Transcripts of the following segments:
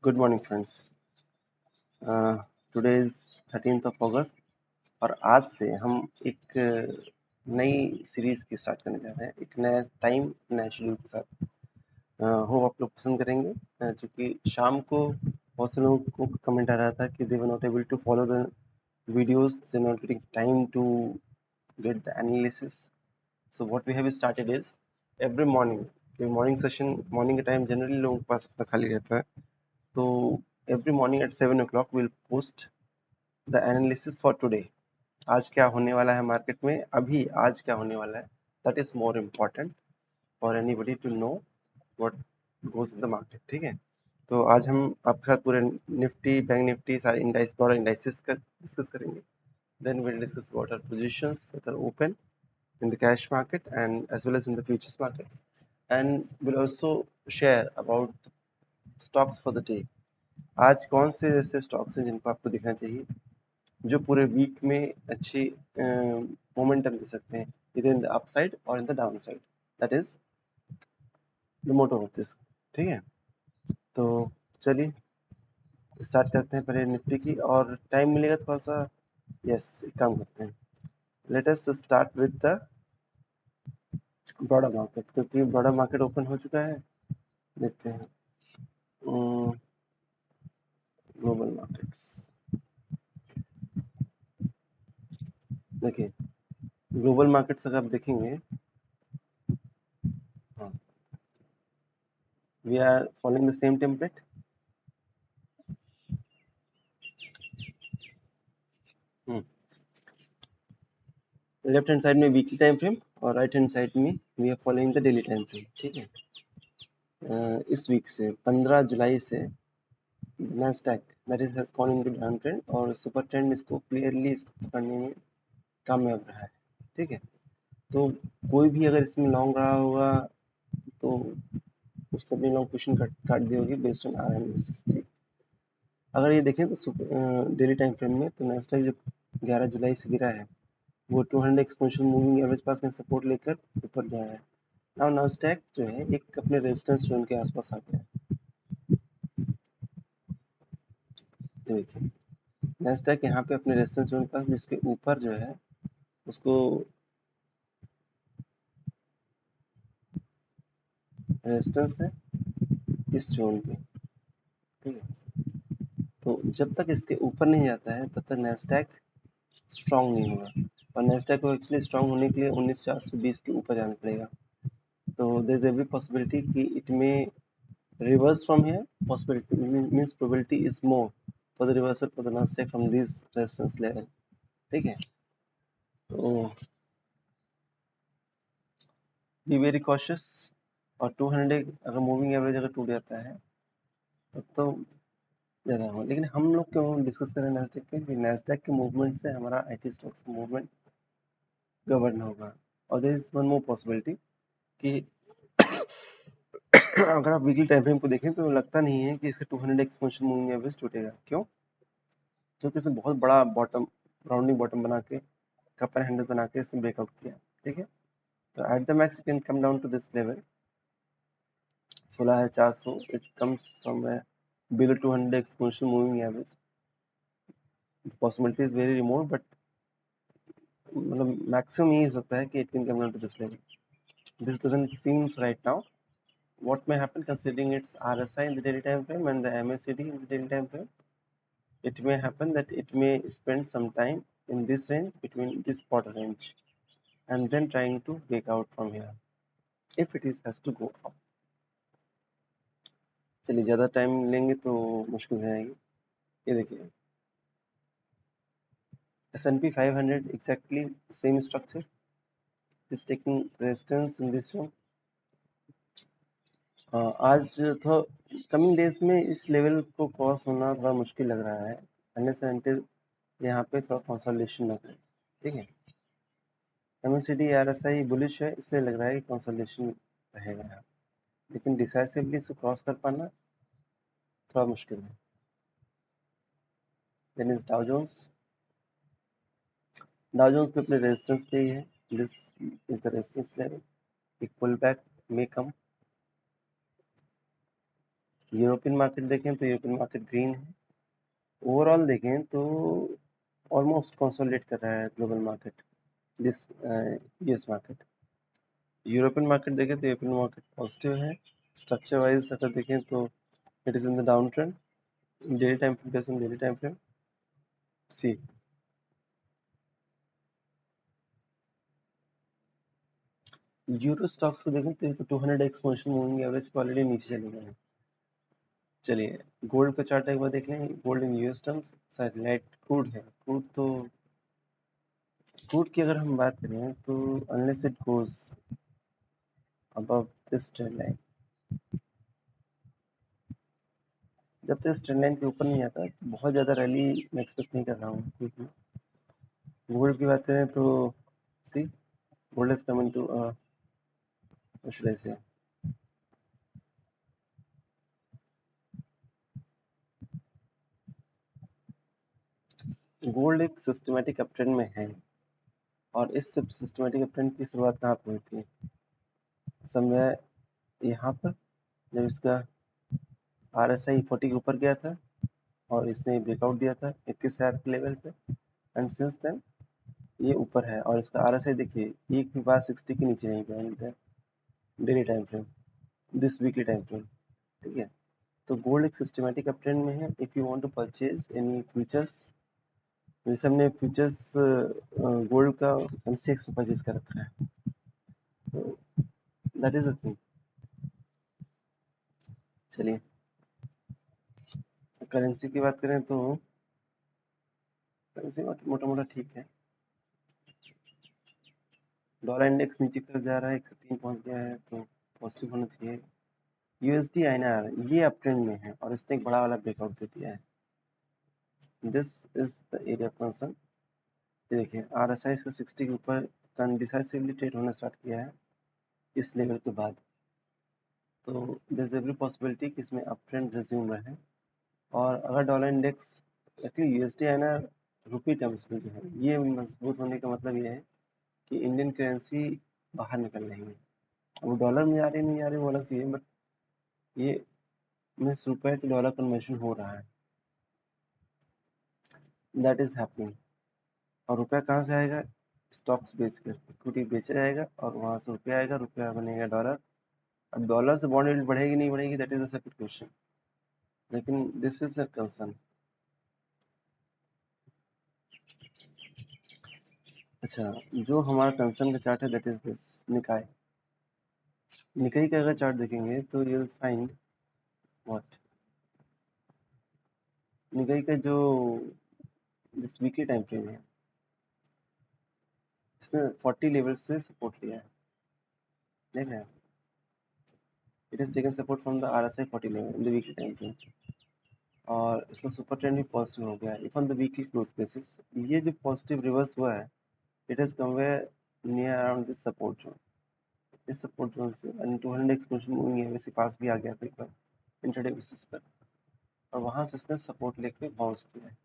Good morning friends. Today is 13th of अगस्त और आज से हम एक नई सीरीज की स्टार्ट करने जा रहे हैं, एक नया टाइम नया शेड्यूल के साथ। होप आप लोग पसंद करेंगे, क्योंकि शाम को बहुत से लोगों को कमेंट आ रहा था कि they were not able to follow the videos, they not getting time to get the analysis. So what we have started is every morning, morning session, morning का टाइम जनरली लोगों के पास अपना खाली रहता है, तो every morning at 7 o'clock we'll post the analysis for today. आज क्या होने वाला है मार्केट में, अभी आज क्या होने वाला है, that is more important for anybody to know what goes in the market. ठीक है, तो आज हम आपके साथ पूरे निफ्टी, बैंक निफ्टी, सारे इंडाइस, ब्रॉड इंडाइसेस का डिस्कस करेंगे. Then we'll discuss what are positions that are open in the cash market and as well as in the futures market, and we'll also share about stocks for the day. आज कौन से ऐसे stocks हैं जिनको आपको देखना चाहिए, जो पूरे वीक में अच्छी मोमेंटम दे सकते हैं, इधर इन द अपसाइड और in the down side. That is the motto of this. ठीक है, तो चलिए स्टार्ट करते हैं पहले निफ्टी की, और टाइम मिलेगा थोड़ा सा. यस, एक काम करते हैं, let us start with the broader market, क्योंकि ब्रॉडर मार्केट ओपन हो चुका है. देखते हैं ग्लोबल मार्केट्स. देखिए, ग्लोबल मार्केट्स अगर आप देखेंगे, we are following the same template. Left hand side में वीकली टाइम फ्रेम और राइट हैंड साइड में we are following the daily time frame. ठीक है, इस वीक से 15 जुलाई से Nasdaq that is has gone into down trend, और सुपर ट्रेंड इसको क्लियरली इसको पकड़ने में कामयाब रहा है. ठीक है, तो कोई भी अगर इसमें लॉन्ग रहा होगा तो उसने अपनी लॉन्ग पोजीशन काट दी होगी बेस्ड ऑन आर एनालिसिस. ठीक, अगर ये देखें तो डेली टाइम फ्रेम में, तो नास्डैक जो 11 जुलाई से गिरा है वो 200 एक्सपोनेंशियल मूविंग एवरेज पास में सपोर्ट लेकर ऊपर गया है. नाउ नास्डैक जो है एक अपने रेजिस्टेंस जोन के आसपास आ गया है. देखिए, नास्डैक यहाँ पे अपने रेजिस्टेंस जोन पास, जिसके ऊपर जो है उसको रेजिस्टेंस है इस जोन पे. ठीक है, तो जब तक इसके ऊपर नहीं जाता है तब तक नास्डैक स्ट्रांग नहीं होगा, और नास्डैक को एक्चुअली स्ट्रांग होने के लिए 19420 के ऊपर जाना पड़ेगा. तो देयर इज एवरी पॉसिबिलिटी कि इट में reverse from here. Possibility means probability is more for the reversal for the Nasdaq from this resistance level. ठीक है, तो बी वेरी कॉशियस. और 200 अगर मूविंग एवरेज अगर टूट जाता है तब तो ज़्यादा होगा. लेकिन हम लोग क्यों डिस्कस करें नैस्डैक पे, नैस्डैक के मूवमेंट से हमारा आईटी स्टॉक्स का मूवमेंट गवर्न होगा. और there is one more possibility कि अगर आप वीकली टाइम फ्रेम को देखें तो लगता नहीं है कि इसका 200 एक्सपोनेंशियल मूविंग एवरेज टूटेगा. क्यों? क्योंकि इसने बहुत बड़ा बॉटम, राउंडिंग बॉटम बना के, कपर हैंडल बना के इसने ब्रेकआउट किया. ठीक है, तो at the max it can come down to this level 16,400. It comes somewhere below 200 exponential moving average. Possibility is very remote, but मतलब मैक्सिमम ये हो सकता है कि it can come down to this level. This doesn't seems right now. What may happen considering its RSI in the daily time frame and the MACD in the daily time frame? It may happen that it may spend some time in this range, between this quarter range, and then trying to break out from here if it is has to go up. चलिए, ज़्यादा time लेंगे तो मुश्किल हो जाएगी. ये देखिए, S&P 500 exactly same structure is taking resistance in this zone. आज थोड़ा कमिंग डेज में इस लेवल को क्रॉस होना थोड़ा मुश्किल लग रहा है, unless and until यहाँ पे थोड़ा कंसोलिडेशन लग रहा है. ठीक है, MACD RSI बुलिश है, इसलिए लग रहा है कि कंसोलिडेशन रहेगा यहाँ, लेकिन डिसाइसिवली इसको क्रॉस कर पाना थोड़ा मुश्किल है. Then is Dow Jones. Dow Jones पे अपने रेजिस्टेंस पे ही है. This is the resistance level. एक pull back may come, European market देखें तो यूरोपियन मार्केट ग्रीन है। ओवरऑल देखें तो ऑलमोस्ट कंसोलिडेट कर रहा है global market, this US market. European market देखें तो यूरोपियन मार्केट पॉजिटिव है। स्ट्रक्चर वाइज अगर देखें तो it is in the down trend, daily time frame, based on daily time frame. See Euro Stoxx को देखें तो 200 एक्सपोनेंशियल मूविंग एवरेज पे ऑलरेडी नीचे चले गए हैं। चलिए गोल्ड का चार्ट एक बार देख लें। गोल्ड इन यूएस टर्म्स, शायद लाइट क्रूड है। क्रूड की अगर हम बात करें तो unless it goes above this trend line, जब तक इस ट्रेंड लाइन के ऊपर नहीं आता तो बहुत ज़्यादा रैली मैं एक्सपेक्ट नहीं कर रहा हूँ। क्योंकि गोल्ड की बात करें तो see gold is coming to should I say gold एक सिस्टमैटिक अपट्रेंड में है। और इस सिस्टमैटिक अपट्रेंड की शुरुआत कहाँ पे हुई थी? समवेयर यहाँ पर, जब इसका RSI 40 के ऊपर गया था और इसने ब्रेकआउट दिया था 21,000 के लेवल पे। एंड सिंस देन ये ऊपर है और इसका RSI देखिए एक भी बार 60 के नीचे नहीं गया daily time frame, this weekly time frame. ठीक है, तो गोल्ड एक सिस्टमैटिक अपट्रेंड में है। If you want to purchase any futures, जैसे हमने फ्यूचर्स गोल्ड का MCX में परचेज कर रखा है, तो दैट इज द थिंग। चलिए करेंसी की बात करें तो करेंसी मोटा मोटा ठीक है। डॉलर इंडेक्स नीचे की तरफ जा रहा है, 103 पहुंच गया है, तो पॉजिटिव होना चाहिए। USD INR ये अप ट्रेंड में है और इसने एक बड़ा वाला ब्रेकआउट दे दिया है। This is the area of concern. देखिए RSI इसका 60 के ऊपर डिसाइसिवली ट्रेड होना स्टार्ट किया है इस लेवल के बाद, तो देयर इज एवरी पॉसिबिलिटी कि इसमें अप ट्रेंड रिज्यूम रहे। और अगर dollar index actually USD INR rupee terms में जो है ये मजबूत होने का मतलब ये है कि इंडियन करेंसी बाहर निकल रही है। अब डॉलर में आ रही नहीं आ रही वो अलग चीज़ है, बट ये मीन्स रुपए टू डॉलर कन्वर्शन हो रहा है, दैट इज हैपनिंग। और रुपया कहाँ से आएगा? स्टॉक्स बेचकर, इक्विटी बेचा जाएगा और वहां से रुपया आएगा, रुपया बनेगा डॉलर। अब डॉलर से बॉन्ड यील्ड बढ़ेगी नहीं बढ़ेगी, that is a separate question, लेकिन दिस इज अ कंसर्न। अच्छा, जो हमारा कंसर्न का चार्ट है दैट इज दिस निकाय। निकाई का अगर चार्ट देखेंगे तो यू विल फाइंड व्हाट, निकाई का जो दिस वीकली टाइम फ्रेम है इसने 40 लेवल से सपोर्ट लिया है, देख रहे हैं? It is taken support from the RSI 40 level in the weekly time frame और इसका सुपर ट्रेंड भी पॉजिटिव हो गया है। If on the weekly close basis ये जो पॉजिटिव रिवर्स हुआ है, it is somewhere near around this support zone. इस सपोर्ट जोन से 200 एक्सपोनेंशियल मूविंग एवरेज के पास भी आ गया था एक बार इंट्राडे बेसिस पर, और वहां से इसने सपोर्ट लेके बाउंस किया है।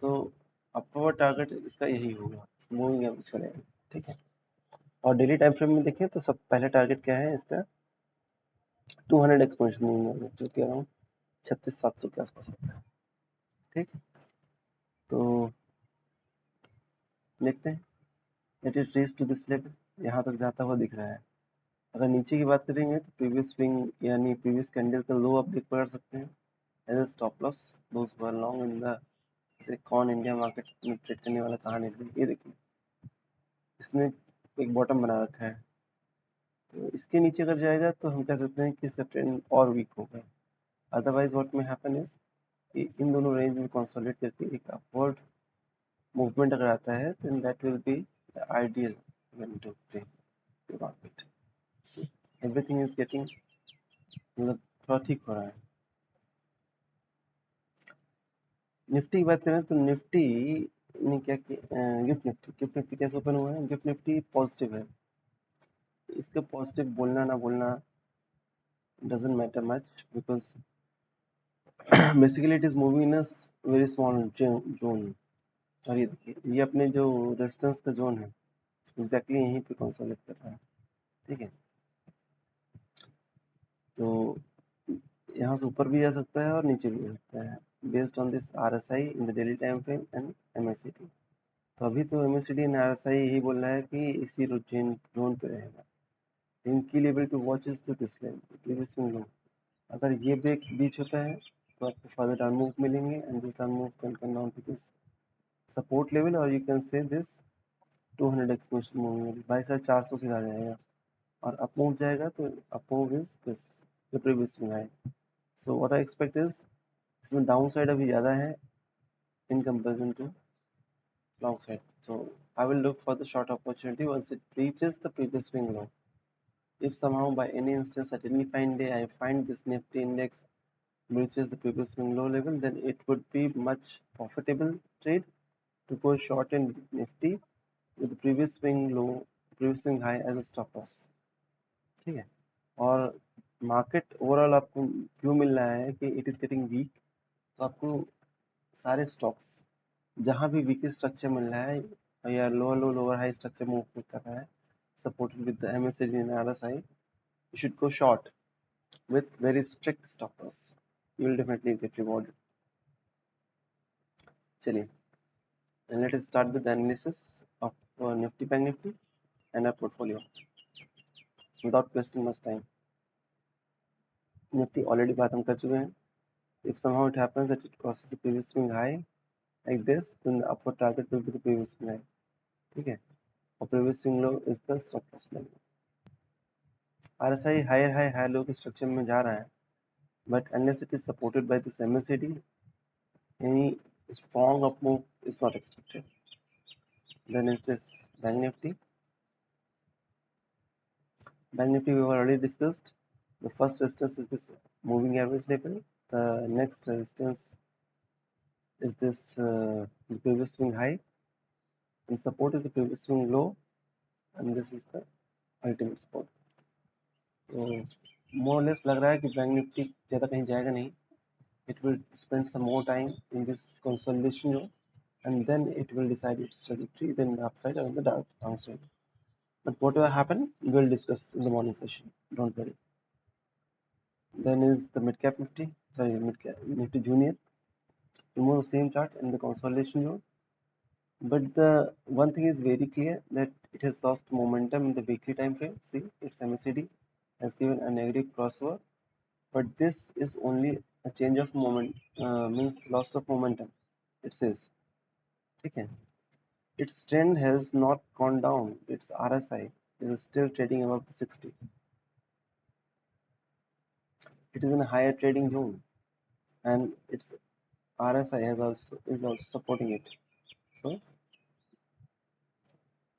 तो अपर टारगेट इसका यही होगा, मूविंग एवरेज का लेवल। ठीक है, और डेली टाइम फ्रेम में देखें तो सब पहले टारगेट क्या है इसका? 200 एक्सपोनेंशियल मूविंग एवरेज, जो कि अराउंड 36,700 के आसपास आता है। ठीक, तो देखते हैं। It is raise to this level, यहाँ तक जाता हुआ दिख रहा है। अगर नीचे की बात करेंगे तो प्रीवियस स्विंग यानी प्रीवियस कैंडल का लो आप देख पकड़ सकते हैं as a stop loss, those who are long in the, जैसे कौन इंडिया मार्केट में ट्रेड करने वाला कहाँ निकले, ये देखिए इसने एक बॉटम बना रखा है, तो इसके नीचे अगर जाएगा तो हम कह सकते हैं कि इसका ट्रेंड और वीक होगा। अदरवाइज व्हाट में हैपन इज इन दोनों रेंज में कंसोलिडेट करके एक अपवर्ड मूवमेंट अगर आता है then that will be the ideal when to play the market. See everything is getting, मतलब थोड़ा ठीक हो रहा है। निफ्टी की बात करें तो निफ्टी ने क्या किया, गिफ्ट निफ्टी कैसे ओपन हुआ है? गिफ्ट निफ्टी पॉजिटिव है, इसका पॉजिटिव बोलना ना बोलना doesn't matter much because basically it is moving in a very small zone. और ये देखिए ये अपने जो रेजिस्टेंस का जोन है एग्जैक्टली यहीं पे कंसोलिडेट कर रहा है। ठीक है, तो यहाँ से ऊपर भी जा सकता है और नीचे भी जा सकता है based on this RSI in the daily time frame and MACD। तो अभी तो MACD एंड RSI यही बोल रहा है कि इसी जोन पे रहेगा। इनकी level to watch is this level previous swing low. अगर ये ब्रेक बीच होता है तो आपको फर्दर डाउन मूव मिलेंगे and this down move can come down to this support level और you can say this 200 exponential moving by side 400 सीधा जाएगा और अप मूव जाएगा तो up move is this the previous swing high. So what I expect is इसमें down side अभी ज़्यादा है in comparison to long side. So I will look for the short opportunity once it reaches the previous swing low. If somehow by any instance at any fine day I find this Nifty index breaches the previous swing low level, then it would be much profitable trade to go short in Nifty with the previous swing low, previous swing high as a stop loss. ठीक है, और market overall आपको क्यों मिल रहा है कि it is getting week, तो आपको सारे स्टॉक्स जहां भी वीक स्ट्रक्चर मिल रहा है या लोअर हाई स्ट्रक्चर मूव कर रहा है supported with the MACD and RSI, you should go short with very strict stop loss. You will definitely get rewarded. चलिए, and let us start with the analysis of Nifty Bank Nifty and our portfolio without wasting much time. Nifty already बात हम कर चुके हैं. If somehow it happens that it crosses the previous swing high like this, then the upward target will be the previous swing high. ठीक है, और previous swing low is the stop loss level. RSI higher high higher low के structure में जा रहा है, but unless it is supported by this MACD, any strong up move is not expected. Then is this Bank Nifty. Bank Nifty we have already discussed. The first resistance is this moving average level. The next resistance is this the previous swing high, and support is the previous swing low, and this is the ultimate support. तो more or less लग रहा है कि bank Nifty ज़्यादा कहीं जाएगा नहीं. It will spend some more time in this consolidation zone, and then it will decide its trajectory, then the upside or the downside. But whatever happen, we will discuss in the morning session. Don't worry. Then is the mid cap Nifty, sorry, Nifty Junior. Remove the same chart in the consolidation zone. But the one thing is very clear that it has lost momentum in the weekly time frame. See, its MACD has given a negative crossover, but this is only a change of moment, means loss of momentum. It says, okay, its trend has not gone down. Its RSI is still trading above the 60. It is in a higher trading zone, and its RSI is also supporting it. So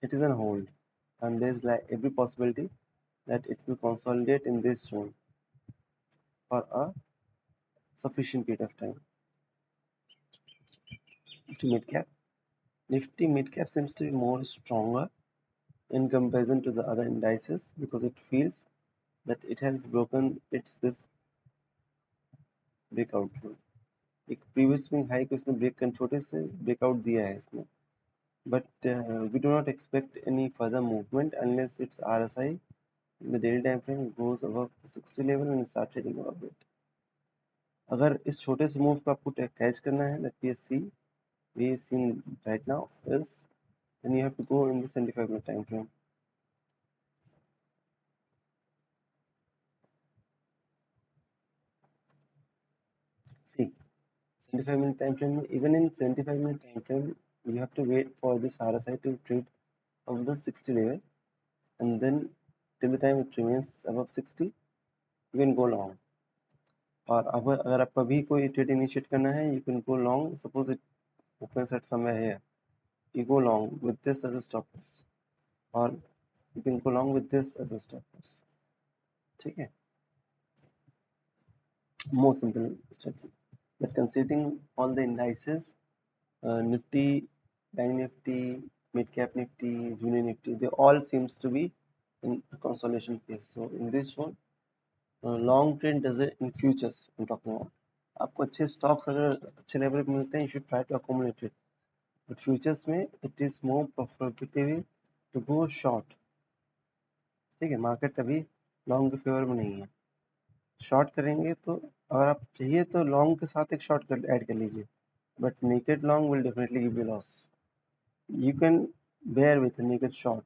it is on hold, and there is like every possibility that it will consolidate in this zone for a sufficient period of time. Nifty mid cap seems to be more stronger in comparison to the other indices because it feels that it has broken its this breakout zone. एक previous swing high को इसने break कर छोटे से breakout दिया है इसने, but we do not expect any further movement unless its RSI in the daily time frame goes above the 60 level and start trading above it. अगर इस छोटे से मूव को आपको कैच करना है, that we have seen right now is, then you have to go in the 75-minute time frame. See, 75-minute time frame, even in 75-minute time frame, you have to wait for this RSI to trade of the 60 level, and then till the time it remains above 60, you can go long. और अब अगर आपको अभी कोई trade initiate करना है, you can go long. Suppose it opens at somewhere here, you go long with this as a stop loss, or you can go long with this as a stop loss. ठीक है, more simple strategy. But considering all the indices, Nifty, Bank Nifty, Mid Cap Nifty, Junior Nifty, they all seems to be in a consolidation phase. So in this one, long trend does it in futures I'm talking about. आपको अच्छे stocks अगर अच्छे level पे मिलते हैं, you should try to accumulate it. But futures में it is more profitable to go short. ठीक है, मार्केट अभी लॉन्ग के फेवर में नहीं है. शॉर्ट करेंगे तो अगर आप चाहिए तो लॉन्ग के साथ एक शॉर्ट ऐड कर लीजिए, but naked long will definitely give you loss. You can bear with a naked short.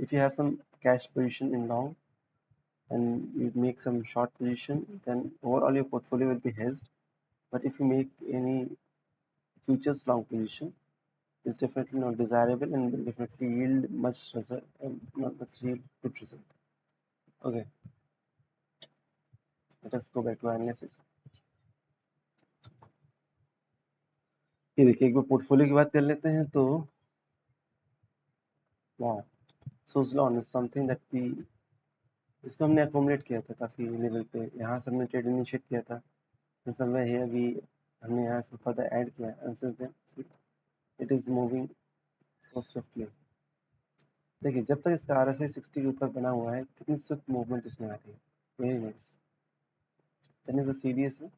If you have some cash position in long and you make some short position, then overall your portfolio will be hedged. But if you make any futures long position, it's definitely not desirable and will definitely yield much result, not much yield good result. Okay, let us go back to analysis. ये देखिए एक बार portfolio की बात कर लेते हैं तो वाह, Suzlon is something that we इसको हमने अकोमोडेट किया था काफी लेवल पे. यहाँ से हमने ट्रेड इनिशिएट किया था. In some way here we हमने यहाँ से further add किया and since then see, it is moving so swiftly. देखिए जब तक इसका RSI 60 के ऊपर बना हुआ है कितनी स्विफ्ट मूवमेंट इसमें आ रही है. Very nice. Then is the CDSL.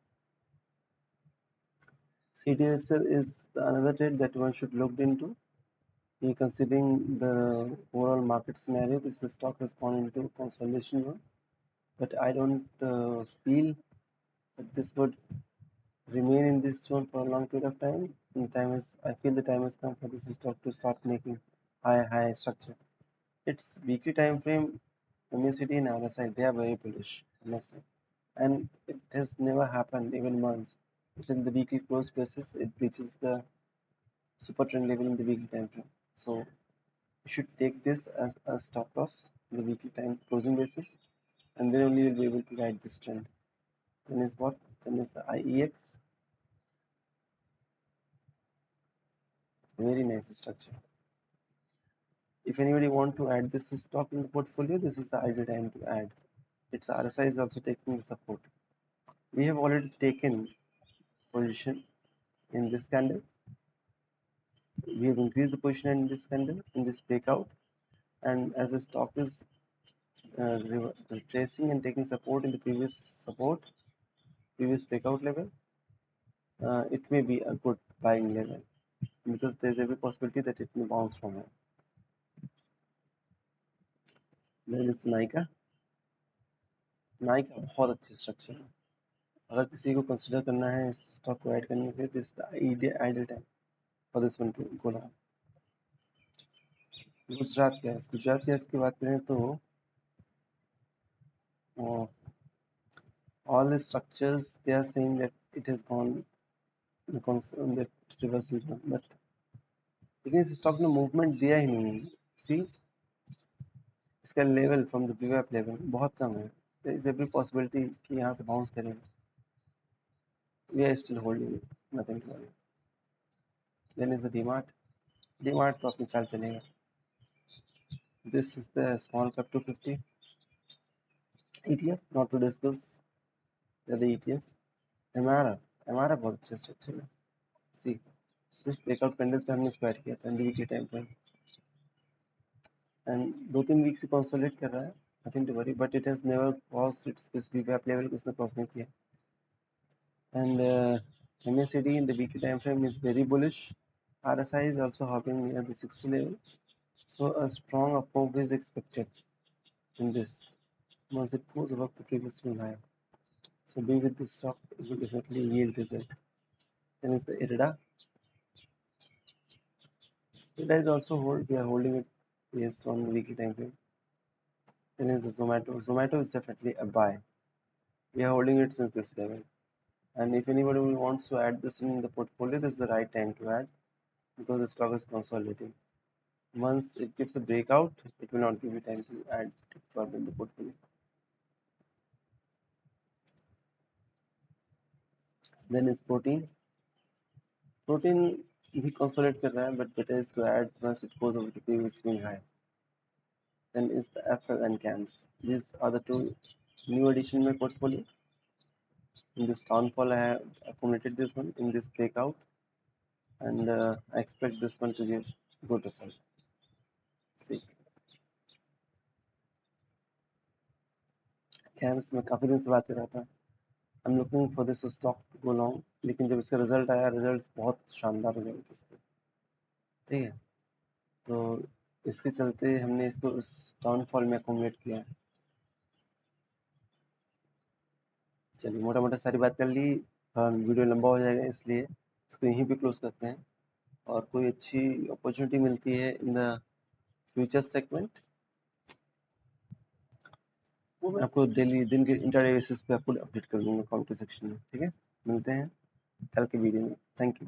CDSL is another trade that one should look into. Considering the overall market scenario, this stock has gone into consolidation mode, but I don't feel that this would remain in this zone for a long period of time. I feel the time has come for this stock to start making high structure. Its weekly time frame, MACD and RSI, they are very bullish, I must say, and it has never happened even once. But in the weekly close basis, it reaches the super trend level in the weekly time frame. So you should take this as a stop loss in the weekly time closing basis, and then only you'll be able to ride this trend. Then is what? Then is the IEX. Very nice structure. If anybody want to add this stock in the portfolio, this is the ideal time to add. Its RSI is also taking the support. We have already taken position in this candle. We have increased the position in this candle in this breakout, and as the stock is retracing and taking support in the previous breakout level, it may be a good buying level because there is every possibility that it may bounce from here. Then is Nika. Nika बहुत अच्छी structure है. अगर किसी को consider करना है इस stock को ऐड करने के लिए, this the ideal time for this one to go down. Gujarat gas की बात करें तो all the structures they are saying that it has gone in the reversal run, but लेकिन इस स्टॉक ने मूवमेंट दिया ही नहीं. सी इसका level from the VWAP level बहुत कम है. there is every possibility कि यहाँ से बाउंस करेगा. we are still holding it, nothing to worry. then is the DMart तो अपनी चाल चलेगा. this is the small cap 250 ETF, not to discuss the other ETF. MRF बहुत अच्छा स्ट्रक्चर है. सी दिस ब्रेकआउट कैंडल पे हमने इसको ऐड किया था weekly time frame, and 2-3 week से कंसोलिडेट कर रहा है. Nothing to worry, but it has never crossed its this VWAP level को उसने क्रॉस नहीं किया. And MACD in the weekly time frame is very bullish. RSI is also hovering near the 60 level, so a strong up move is expected in this once it goes above the previous swing high. So be with this stock, it will definitely yield result. Then is the IRIDA. IRIDA is also we are holding it based on the weekly time frame. Then is the Zomato. Zomato is definitely a buy. We are holding it since this level. And if anybody wants to add this in the portfolio, this is the right time to add because the stock is consolidating. Once it gives a breakout, it will not give you time to add further in the portfolio. Then is protein. Protein भी consolidate कर रहा है, but better is to add once it goes over the previous swing high. Then is the FL and CAMS. These are the two new addition in my portfolio. In this downfall, I have accumulated this one in this breakout, and I expect this one to give good result. See, CAMS में काफी दिन से बात कर रहा था. I'm looking for this stock to go long, लेकिन जब इसका रिजल्ट आया, रिजल्ट बहुत शानदार रिजल्ट इसके. ठीक है, तो इसके चलते हमने इसको उस डाउनफॉल में अकोमोडेट किया है. चलिए मोटा मोटा सारी बात कर ली। वीडियो लंबा हो जाएगा इसलिए इसको यहीं पे क्लोज करते हैं, और कोई अच्छी अपॉर्चुनिटी मिलती है इन द फ्यूचर सेगमेंट वो मैं आपको डेली दिन के इंटरडे बेसिस पे आपको अपडेट कर दूंगा कमेंट सेक्शन में। ठीक है, मिलते हैं कल के वीडियो में। Thank you.